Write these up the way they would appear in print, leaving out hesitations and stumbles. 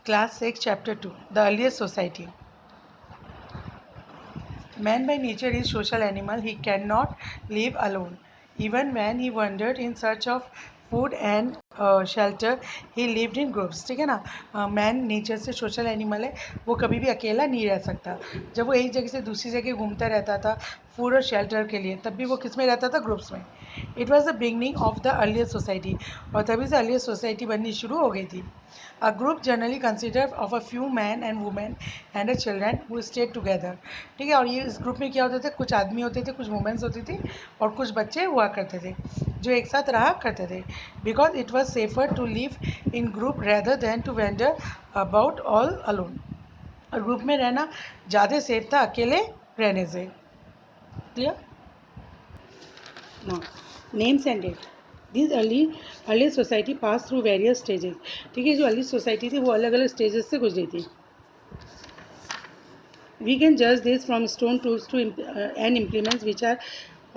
Class 6, Chapter 2, The Earliest Society. Man by nature is social animal. He cannot live alone. Even when he wandered in search of food and shelter, he lived in groups. ठीक है ना. Man nature से social animal है. वो कभी भी अकेला नहीं रह सकता. जब वो एक जगह से दूसरी जगह घूमता रहता था फूड और शेल्टर के लिए, तब भी वो किस में रहता था? ग्रुप्स में. It was the beginning of the earlier society. और तभी से अर्लियर सोसाइटी बननी शुरू हो गई थी. A group generally considered of a few men and women and a children who stayed together. ठीक है. और ये इस ग्रुप में क्या होते थे? कुछ आदमी होते थे, कुछ वुमेन्स होती थी और कुछ बच्चे हुआ करते थे जो एक साथ रहा करते थे. Because it was safer to live in group rather than to wander about all alone. और ग्रुप में रहना ज़्यादा सेफ था अकेले रहने से. Clear. Names and date. This early society pass through various stages. ठीक है. जो अर्ली सोसाइटी थी वो अलग अलग स्टेजेस से गुजरी थी. We can judge this from stone tools to and implements which are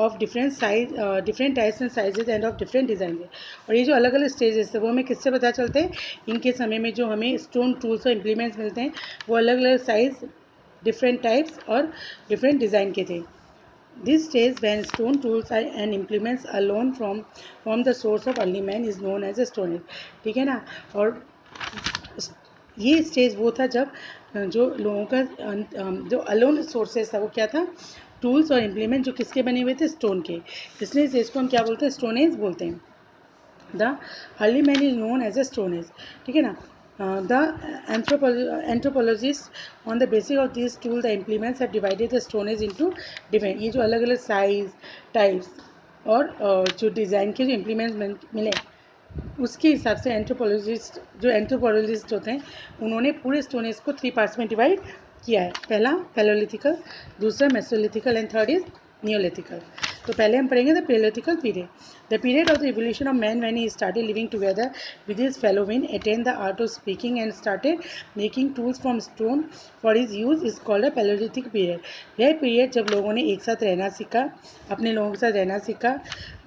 of different size, different types and sizes and of different designs. और ये जो अलग अलग स्टेजेस है वो हमें किससे पता चलते हैं? इनके समय में जो हमें स्टोन टूल्स और इम्प्लीमेंट्स मिलते हैं वो अलग अलग साइज, डिफरेंट टाइप्स और डिफरेंट डिज़ाइन के थे. This stage when stone tools and implements alone from the source of early man is known as a stone age. ठीक है ना. और ये स्टेज वो था जब जो लोगों का जो अलोन सोर्सेस था वो क्या था? टूल्स और इम्प्लीमेंट जो किसके बने हुए थे? स्टोन के. इसलिए इस एज को हम क्या बोलते हैं? स्टोन एज बोलते हैं. The early man is known as a stone age. ठीक है ना. The anthropologists on the basis of these tools the implements have divided the stone age into different. ये जो अलग अलग साइज, टाइप्स और जो डिज़ाइन के जो इम्प्लीमेंट्स मिले उसके हिसाब से एंथ्रोपोलॉजिस्ट होते हैं उन्होंने पूरे स्टोन एज को 3 पार्ट्स में डिवाइड किया है. पहला पैलोलिथिकल, दूसरा mesolithical and third is neolithical. तो पहले हम पढ़ेंगे the palaeolithical period. The period of the evolution of man when he started living together with his fellow man, attend the art of speaking and started making tools from stone for his use is called a palaeolithic period. यह period जब लोगों ने एक साथ रहना सीखा, अपने लोगों के साथ रहना सीखा,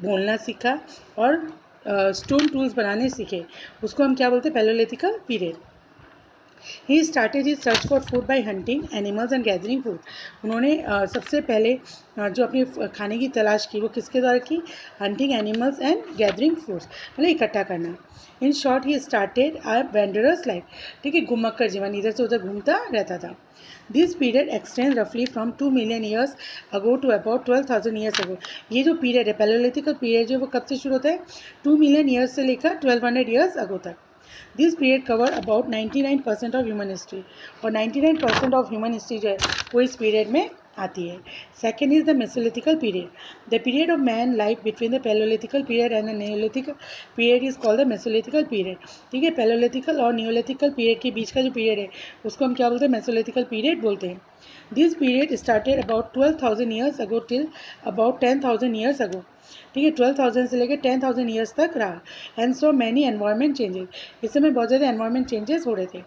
बोलना सीखा और स्टोन टूल्स बनाने सीखे, उसको हम क्या बोलते हैं? Palaeolithical period. He started his search for food by hunting animals and gathering food. उन्होंने सबसे पहले जो अपने खाने की तलाश की वो किसके द्वारा की? Hunting animals and gathering foods, मतलब इकट्ठा करना. In short he started a wanderers life. ठीक है. घुमक्कर जीवन, इधर से उधर घूमता रहता था. दिस पीरियड एक्सटेंड रफली from 2 million years ago to about 12,000 years ago. ये जो पीरियड है पैलोलिथिकल पीरियड जो वो कब से शुरू होता है? 2 मिलियन ईयर्स से लेकर 1200 ईयर्स अगो तक. This period cover about 99% of human history. और 99% ऑफ ह्यूमन हिस्ट्री जो है वो इस पीरियड में आती है. Second is the mesolithical period. The period of man life between the palaeolithical period and the neolithical period is called the mesolithical period. ठीक है. पैलोलिथिकल और नियोलिथिकल पीरियड के बीच का जो पीरियड है उसको हम क्या बोलते हैं? मेसोलिथिकल पीरियड बोलते हैं. This period started about 12,000 years ago till about 10,000 years अगो. ठीक है. 12,000 से लेकर 10,000 ईयर्स तक रहा. And so many environment changes. इस समय बहुत ज़्यादा एनवायरमेंट चेंजेस हो रहे थे.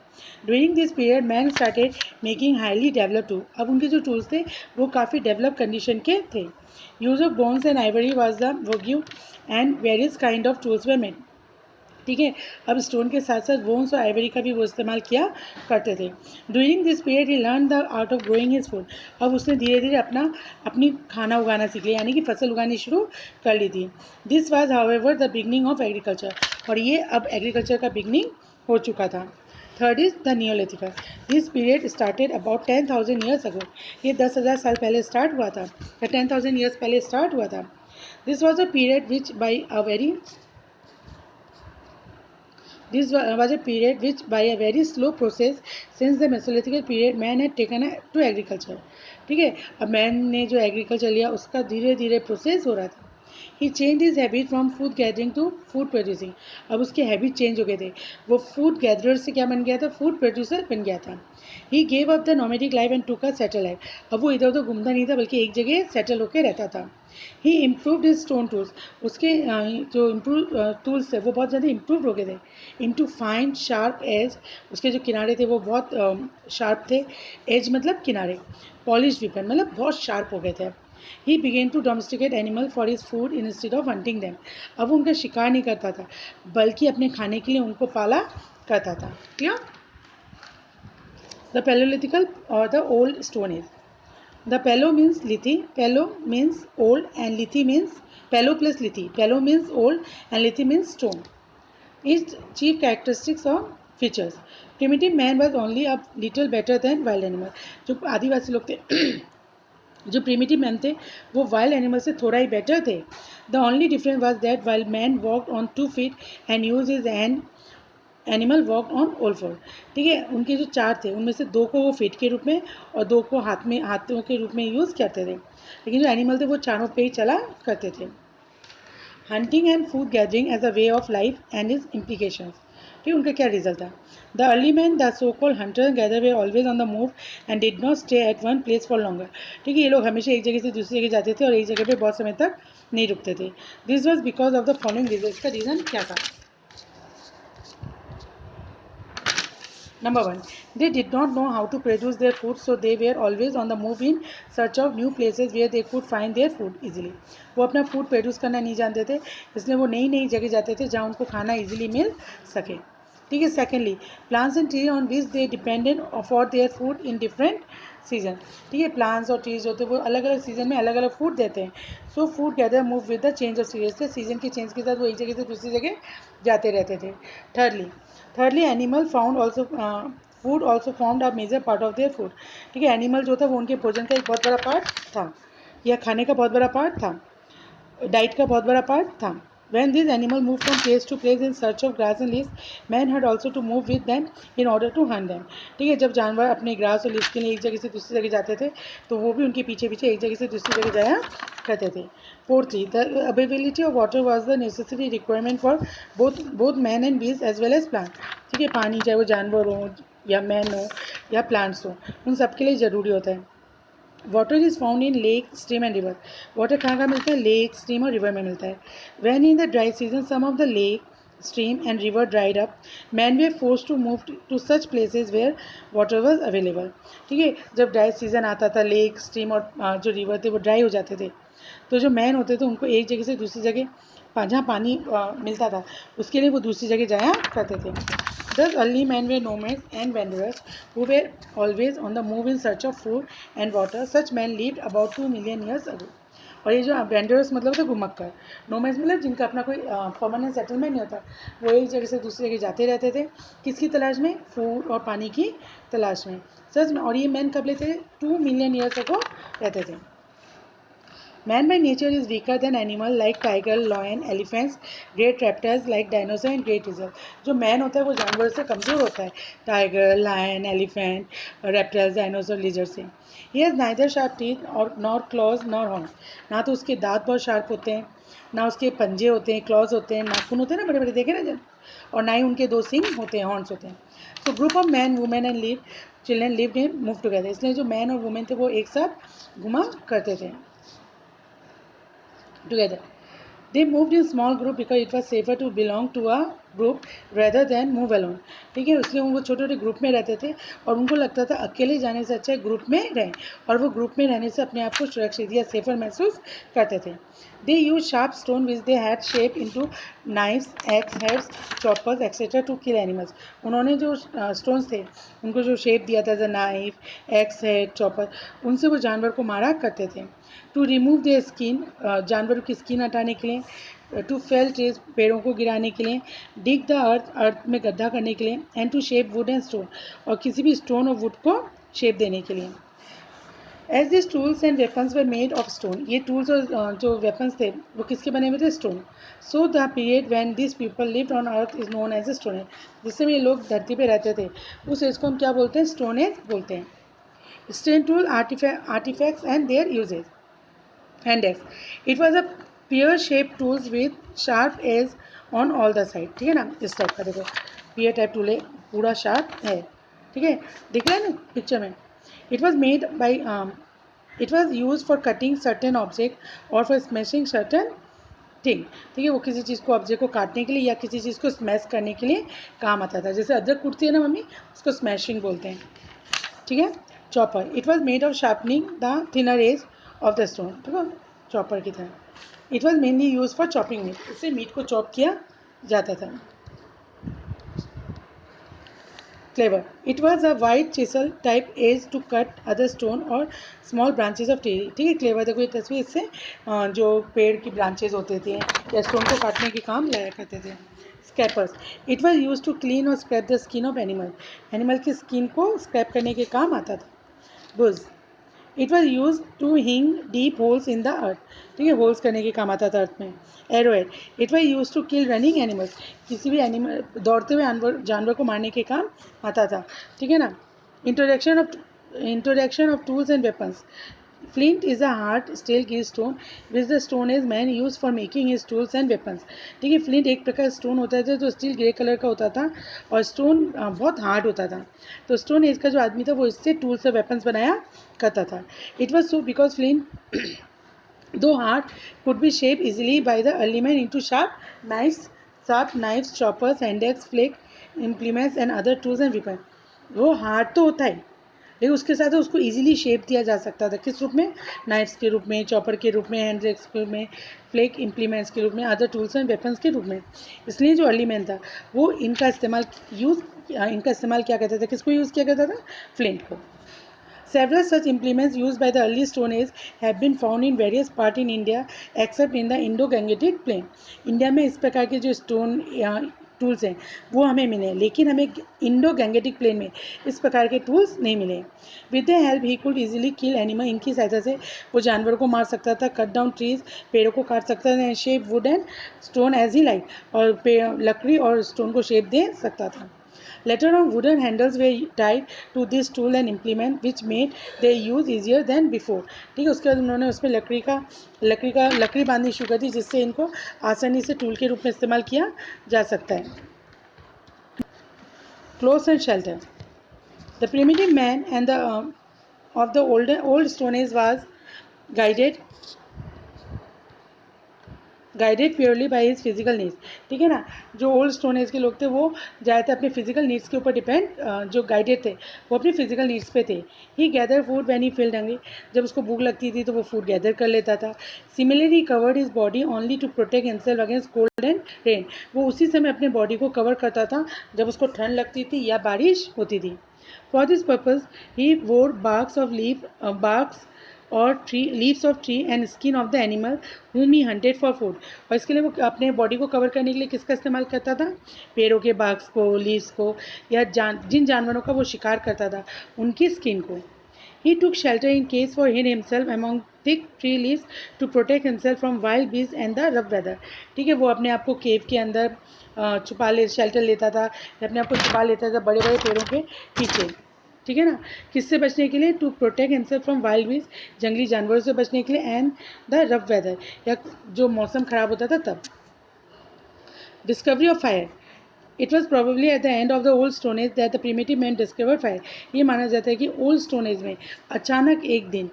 During this period man started making highly develop tool. अब उनके जो टूल्स थे वो काफ़ी डेवलप कंडीशन के थे. Use of bones and ivory was the vogue and various kind of tools were made. ठीक है. अब स्टोन के साथ साथ बोन्स और आइवरी का भी वो इस्तेमाल किया करते थे. During this period he learn the art of growing his food. अब उसने धीरे धीरे अपनी खाना उगाना सीख लिया, यानी कि फसल उगानी शुरू कर ली थी. This was however the beginning of agriculture. और ये अब एग्रीकल्चर का बिगनिंग हो चुका था. Third is the neolithical. This period started about 10,000 years ago. ये 10,000 साल पहले स्टार्ट हुआ था या 10,000 ईयर्स पहले स्टार्ट हुआ था. This was a period which by a very This was a period which, by a very slow process, since the Mesolithic period, man had taken to agriculture. ठीक है. अब मैन ने जो एग्रीकल्चर लिया उसका धीरे धीरे प्रोसेस हो रहा था. He change his habit from food gathering to food producing. अब उसके हैबिट चेंज हो गए थे. वो फूड गैदरर से क्या बन गया था? फूड प्रोड्यूसर बन गया था. He gave up the nomadic life and took a settle life. अब वो इधर उधर घूमता नहीं था बल्कि एक जगह सेटल होकर रहता था. ही इम्प्रूव्ड हिज स्टोन टूल्स. उसके जो इम्प्रूव टूल्स थे वो बहुत ज़्यादा इम्प्रूव हो गए थे. Into fine sharp edge. उसके जो किनारे थे वो बहुत शार्प थे. एज मतलब किनारे. पॉलिश विपन मतलब बहुत शार्प हो गए थे. He begin to domesticate animal for his food instead of hunting them. अब वो उनका शिकार नहीं करता था बल्कि अपने खाने के लिए उनको पाला करता था. Clear. The Paleolithical or the Old Stone Age. The Palo means Lithi. Palo means old and Lithi means Palo plus Lithi. Palo means old and Lithi means stone. Its chief characteristics or features. Primitive man was only a little better than wild animal. जो आदिवासी लोग थे जो primitive man थे वो wild animal से थोड़ा ही better थे. The only difference was that wild man walked on 2 feet and use his hand, animal walk on all four. ठीक है, उनके जो 4 थे उनमें से 2 को वो फीट के रूप में और 2 को हाथों के रूप में यूज़ करते थे. लेकिन जो एनिमल थे वो चारों पे ही चला करते थे. Hunting and food gathering as a way of life and its implications. ठीक, उनका क्या रिजल्ट था. The early man the so called hunter gather were always on the move and did not stay at one place for longer. ठीक है, ये लोग हमेशा एक जगह से दूसरी जगह जाते थे और एक जगह पे बहुत समय तक नहीं रुकते थे. This was because of the following reason. इसका रीज़न क्या था. Number 1, they did not know how to produce their food, so they were always on the move in search of new places where they could find their food easily. वो अपना food produce करना नहीं जानते थे, इसलिए वो नई नई जगह जाते थे जहाँ उनको खाना इजीली मिल सके. ठीक है. Secondly, plants and tree on which they dependent for their food in different season. ठीक है, प्लांट्स और ट्रीज होते हैं वो अलग अलग सीजन में अलग अलग फूड देते हैं. So food gather move with the change off season के चेंज के साथ वो एक जगह से दूसरी जगह जाते रहते थे. Thirdly, animal found also food also formed a major part of their food. ठीक है, एनिमल जो था वो उनके भोजन का एक बहुत बड़ा पार्ट था या खाने का बहुत बड़ा पार्ट था, डाइट का बहुत बड़ा पार्ट था. When these animals moved from place to place in search of grass and leaves, man had also to move with them in order to hunt them. ठीक है, जब जानवर अपने ग्रास और लीव्स के लिए एक जगह से दूसरी जगह जाते थे तो वो भी उनके पीछे पीछे एक जगह से दूसरी जगह जाया करते थे. Fourthly, the availability of water was the necessary requirement for both man and beast as well as plant. ठीक है, पानी चाहे वो जानवर हो या मैन हो या प्लांट्स हो, उन सब के लिए ज़रूरी होता है. Water is found in lake, stream and river. Water कहाँ कहाँ मिलता है. लेक, स्ट्रीम और रिवर में मिलता है. When in the dry season some of the lake, stream and river dried up, men were forced to move to such places where water was available. ठीक है, जब ड्राई सीजन आता था lake, stream और जो रिवर थे वो dry हो जाते थे तो जो मैन होते थे उनको एक जगह से दूसरी जगह जहाँ पानी मिलता था उसके लिए वो दूसरी जगह जाया करते थे. Thus early men were nomads and wanderers who were always on the move in search of food and water. Such men lived about 2 million years ago. और ये जो वेंडर्स मतलब होता है घुमक्कर, नोमैड्स मतलब जिनका अपना कोई परमानेंट सेटलमेंट नहीं होता, वो एक जगह से दूसरी जगह जाते रहते थे. किसकी तलाश में. फूड और पानी की तलाश में. सच में. और ये मैन कब लेते थे. 2 मिलियन ईयर्स अगो रहते थे. Man by nature is weaker than animal like tiger, lion, elephants, great reptiles like dinosaur and great lizard. जो मैन होता है वो जानवर से कमज़ोर होता है. Tiger, lion, elephant, reptiles, dinosaur, lizard से. He has neither sharp teeth or nor claws nor horns. ना तो उसके दांत बहुत शार्प होते हैं, ना उसके पंजे होते हैं, क्लॉज होते हैं, नाखून होते हैं ना बड़े बड़े, देखे ना जब, और ना ही उनके 2 सिंग होते हैं, हॉर्न्स होते हैं. So group of man, women and children lived in move together. इसलिए जो मैन और वुमेन थे वो एक साथ घुमा करते थे together. They moved in small group because it was safer to belong to a group rather than move alone. ठीक है, इसलिए वो छोटे छोटे ग्रुप में रहते थे और उनको लगता था अकेले जाने से अच्छा ग्रुप में रहें, और वो ग्रुप में रहने से अपने आप को सुरक्षित या सेफर महसूस करते थे. They used sharp stone which they had shaped into knives, axe heads, choppers, etc. to kill animals. उन्होंने जो स्टोन्स थे उनको जो शेप दिया था, नाइफ, एक्स हेड, चॉपर, उनसे वो जानवर को मारा करते थे. टू रिमूव देयर स्किन, जानवरों की स्किन हटाने के लिए. टू फेल ट्रीज, पेड़ों को गिराने के लिए. डिग द अर्थ में गड्ढा करने के लिए. And to shape wood and stone, और किसी भी स्टोन और वुड को शेप देने के लिए. As this tools and weapons were made of stone. ये टूल्स और जो वेपन्स थे वो किसके बने हुए थे. Stone. So the period when this people lived on earth is known as a stone age. जिस समय ये लोग धरती पे रहते थे उस एज को हम क्या बोलते हैं. स्टोन एज बोलते हैं. Stone tool, artifacts and their uses. Index. It was a pear-shaped tools with sharp edge on all the side. ठीक है ना, इस टाइप का देखो pear टाइप टूल है, पूरा शार्प है. ठीक है, दिख रहा है ना पिक्चर में. It was made by it was used for cutting certain object or for smashing certain thing. ठीक है, वो किसी चीज़ को ऑब्जेक्ट को काटने के लिए या किसी चीज़ को स्मैश करने के लिए काम आता था. जैसे अदरक कुटती है ना मम्मी, उसको स्मैशिंग बोलते हैं. ठीक है. Chopper. It was made of sharpening the thinner edge of the stone. ठीक है, चॉपर की तरह. It was mainly use for chopping meat. इससे मीट को चॉप किया जाता था. clever. It was a white chisel type edge to cut other stone or small branches of tree. ठीक है, clever देखो ये तस्वीर, इससे जो पेड़ की branches होते थे या stone को काटने के काम लाया करते थे. Scrapers. It was used to clean or scrape the skin of animal. Animal की skin को scrape करने के काम आता था. Buzz. It was use to dig deep holes in the earth. ठीक है, होल्स करने के काम आता था अर्थ में. Arrowhead. It was use to kill running animals. किसी भी एनिमल दौड़ते हुए जानवर को मारने के काम आता था. ठीक है ना. Introduction of tools and weapons. Flint is a hard steel keystone which the stone age man used for making his tools and weapons. ठीक है, फ्लिंट एक प्रकार स्टोन होता है जो स्टील ग्रे कलर का होता था और स्टोन बहुत हार्ड होता था. तो स्टोन एज का जो आदमी था वो इससे टूल्स और वेपन्स बनाया करता था. It was so because flint though hard could be shaped easily by the early man into sharp knives, choppers, hand axe, flake implements and other tools and weapons. वो हार्ड तो होता है लेकिन उसके साथ उसको इजीली शेप दिया जा सकता था. किस रूप में? नाइफ्स के रूप में, चॉपर के रूप में, हैंड एक्स के रूप में, फ्लेक इम्प्लीमेंट्स के रूप में, अदर टूल्स एंड वेपन्स के रूप में. इसलिए जो अर्ली मैन था वो इनका इस्तेमाल क्या करता था? किसको यूज़ किया करता था? फ्लिंट को. Several such implements used by the early Stone Age have been found in various parts in India except in the Indo-Gangetic plain. India में इस प्रकार के जो स्टोन टूल्स हैं वो हमें मिले, लेकिन हमें इंडो गैंगेटिक प्लेन में इस प्रकार के टूल्स नहीं मिले. With the help he could easily kill animal. इनकी सहायता से वो जानवर को मार सकता था, कट डाउन ट्रीज, पेड़ों को काट सकता था, shape wood and stone age ही लाइक, और लकड़ी और स्टोन को शेप दे सकता था. Later on, wooden handles were tied to this tool and implement, which made their use easier than before. ठीक है, उसके बाद उन्होंने उसमें लकड़ी बांधनी शुरू कर दी जिससे इनको आसानी से टूल के रूप में इस्तेमाल किया जा सकता है. Clothes and shelter. The primitive man and the of the old Stone Age was guided purely by his physical needs. ठीक है ना. जो ओल्ड स्टोन एज के लोग थे वो ज़्यादातर अपने फिजिकल नीड्स के ऊपर डिपेंड, जो गाइडेड थे वो अपनी फिजिकल नीड्स पे थे. He gather food when he feeled hungry. जब उसको भूख लगती थी तो वो फूड गैदर कर लेता था. Similarly covered his body only to protect himself against cold and rain. वो उसी समय अपने बॉडी को कवर करता था जब उसको ठंड लगती थी या बारिश होती थी. फॉर दिस पर्पज ही वोर barks और leaves of tree and skin of the animal whom he hunted for food. और इसके लिए वो अपने बॉडी को कवर करने के लिए किसका इस्तेमाल करता था? पेड़ों के बाग्स को, लीव्स को, या जिन जानवरों का वो शिकार करता था उनकी स्किन को. He took shelter in caves for hid himself among thick tree leaves to protect himself from wild beasts and the rough weather. ठीक है, वो अपने आप को केव के अंदर शेल्टर लेता था, अपने आप को छुपा लेता था बड़े बड़े पेड़ों के पीछे. ठीक है ना. किससे बचने के लिए? To protect himself from wild beast, जंगली जानवरों से बचने के लिए, एंड द रफ वेदर, या जो मौसम खराब होता था तब. Discovery of fire. It was probably at the end of the old stone age that the primitive man discover fire. ये माना जाता है कि ओल्ड स्टोन एज में अचानक एक दिन,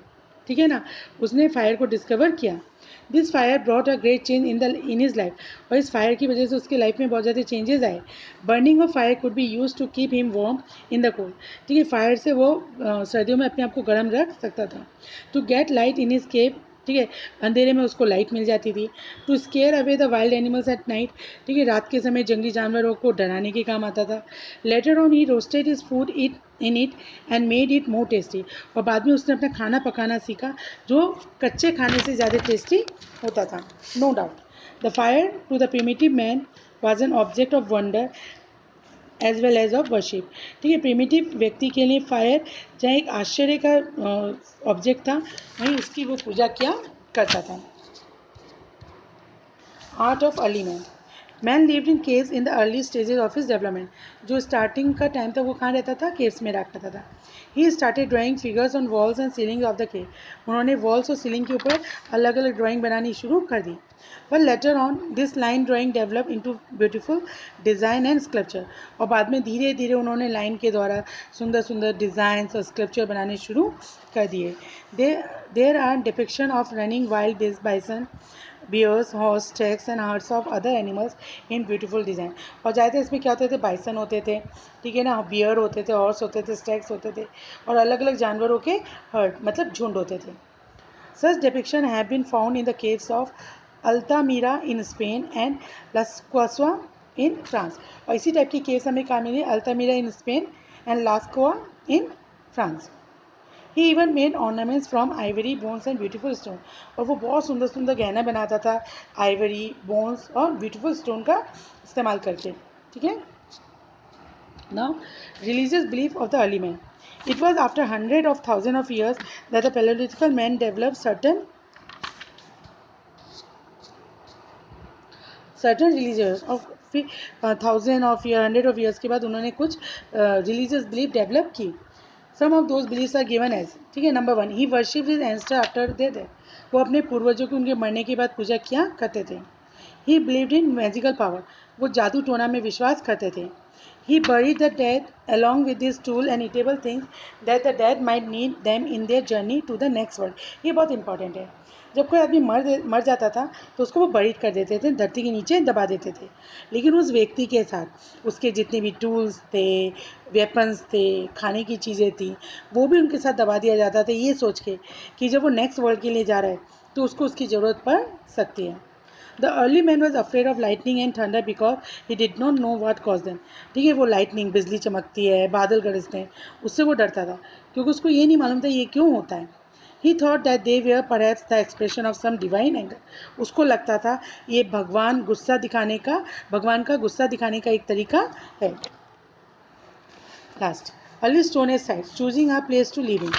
ठीक है ना, उसने फायर को डिस्कवर किया. This fire brought a great change in his life. और इस फायर की वजह से उसके लाइफ में बहुत ज़्यादा चेंजेस आए. Burning of fire could be use to keep him warm in the cold. ठीक है, फायर से वो सर्दियों में अपने आप को गर्म रख सकता था. To get light in his cave. ठीक है, अंधेरे में उसको लाइट मिल जाती थी. To scare away the wild animals at night. ठीक है, रात के समय जंगली जानवरों को डराने के काम आता था. Later on he roasted his food in it and made it more tasty. और बाद में उसने अपना खाना पकाना सीखा जो कच्चे खाने से ज़्यादा टेस्टी होता था. No doubt the fire to the primitive man was an object of wonder as well as of worship. ठीक है, प्रिमिटिव व्यक्ति के लिए फायर चाहे एक आश्चर्य का ऑब्जेक्ट था, वहीं उसकी वो पूजा किया करता था. Art of early man. Man lived in caves in the early stages of his development. जो स्टार्टिंग का टाइम था वो कहाँ रहता था? केव्स में रहा करता था. He started drawing figures on walls and ceiling of the cave. उन्होंने वॉल्स और सीलिंग के ऊपर अलग अलग ड्राइंग बनानी शुरू कर दी. पर later on this line drawing develop into beautiful design and sculpture. और बाद में धीरे धीरे उन्होंने लाइन के द्वारा सुंदर सुंदर डिज़ाइंस और स्कल्पचर बनाने शुरू कर दिए. There are depiction of running wild bison, bears, horse, stags and herds of other animals in beautiful design. और ज़्यादातर इसमें क्या होते थे? बाइसन होते थे, ठीक है ना, बियर होते थे, हॉर्स होते थे, स्टैग्स होते थे, और अलग अलग जानवरों के हर्ड मतलब झुंड होते थे. Such depictions have been found in the caves of Altamira in Spain and Las Cuasua in France. और इसी टाइप की केव्स हमें कहाँ मिली? Altamira in Spain and Lascaux in France. He even made ornaments from ivory, bones and beautiful stone. और वो बहुत सुंदर सुंदर गहना बनाता था ivory, bones और beautiful stone का इस्तेमाल करके. ठीक है. Now, religious belief of the early man. It was after hundreds of thousands of years that the Paleolithic man developed certain religions of thousand of year, hundred of years के बाद उन्होंने कुछ religious belief develop की. Some of those beliefs are given as. ठीक है. Number 1, he worship his ancestor after they death. वो अपने पूर्वजों की उनके मरने के बाद पूजा किया करते थे. ही बिलीव्ड इन मैजिकल पावर. वो जादू टोना में विश्वास करते थे. He buried the dead along with his tool and eatable things that the dead might need them in their journey to the next world. ये बहुत इंपॉर्टेंट है. जब कोई आदमी मर जाता था तो उसको वो बरीड कर देते थे, धरती के नीचे दबा देते थे. लेकिन उस व्यक्ति के साथ उसके जितने भी टूल्स थे, वेपन्स थे, खाने की चीज़ें थी, वो भी उनके साथ दबा दिया जाता था, ये सोच के कि जब वो नेक्स्ट वर्ल्ड के लिए जा रहा है तो उसको उसकी ज़रूरत पड़ सकती है. The early man was afraid of lightning and thunder because he did not know what caused them. ठीक है. वो लाइटनिंग, बिजली चमकती है, बादल गरजते हैं, उससे वो डरता था क्योंकि उसको ये नहीं मालूम था ये क्यों होता है. He thought that they were perhaps the expression of some divine anger. उसको लगता था ये भगवान का गुस्सा दिखाने का एक तरीका है. Last, early stone age sites, choosing a place to live in.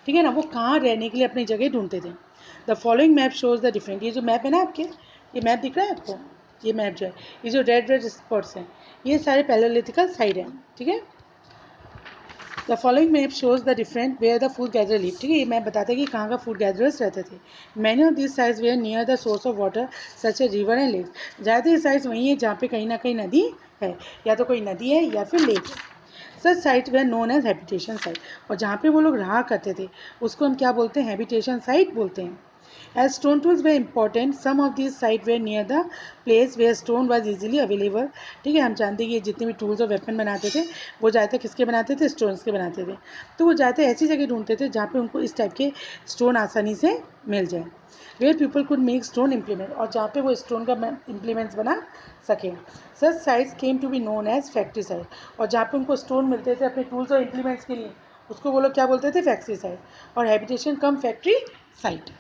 ठीक है ना. वो कहाँ रहने के लिए अपनी जगह ढूंढते थे. The following map shows the different. ये जो मैप है ना आपके, ये मैप दिख रहा है आपको, ये मैप जो है, ये जो रेड स्पॉट्स हैं, ये सारे पैलेलिथिकल साइड हैं. ठीक है. The following map shows the different where the food gather live. ठीक है. ये मैप बताता है कि कहाँ का फूड गैदरर्स रहते थे. Many of this sites were near the source of water such a river and lake. ज़्यादातर साइट्स वहीं है जहाँ पे कहीं ना कहीं नदी है, या तो कोई नदी है या फिर लेक है. Such site were known as habitation site. और जहाँ पे वो लोग रहा करते थे उसको हम क्या बोलते हैं, हैबिटेशन साइट बोलते हैं. As stone tools were important, some of these sites were near the place where stone was easily available. ठीक है. हम जानते हैं कि जितने भी टूल्स और वेपन बनाते थे वो ज़्यादातर किसके बनाते थे, स्टोन्स के बनाते थे. तो वो ज़्यादातर ऐसी जगह ढूंढते थे जहाँ पे उनको इस टाइप के स्टोन आसानी से मिल जाए. Where people could make stone implement. और जहाँ पे वो स्टोन का इम्प्लीमेंट्स बना सकें. Such sites came to be known as factory site. और जहाँ पे उनको स्टोन मिलते थे अपने टूल्स और इम्प्लीमेंट्स के लिए, उसको वो लोग क्या बोलते थे, फैक्ट्री साइट. और हैबिटेशन कम फैक्ट्री साइट.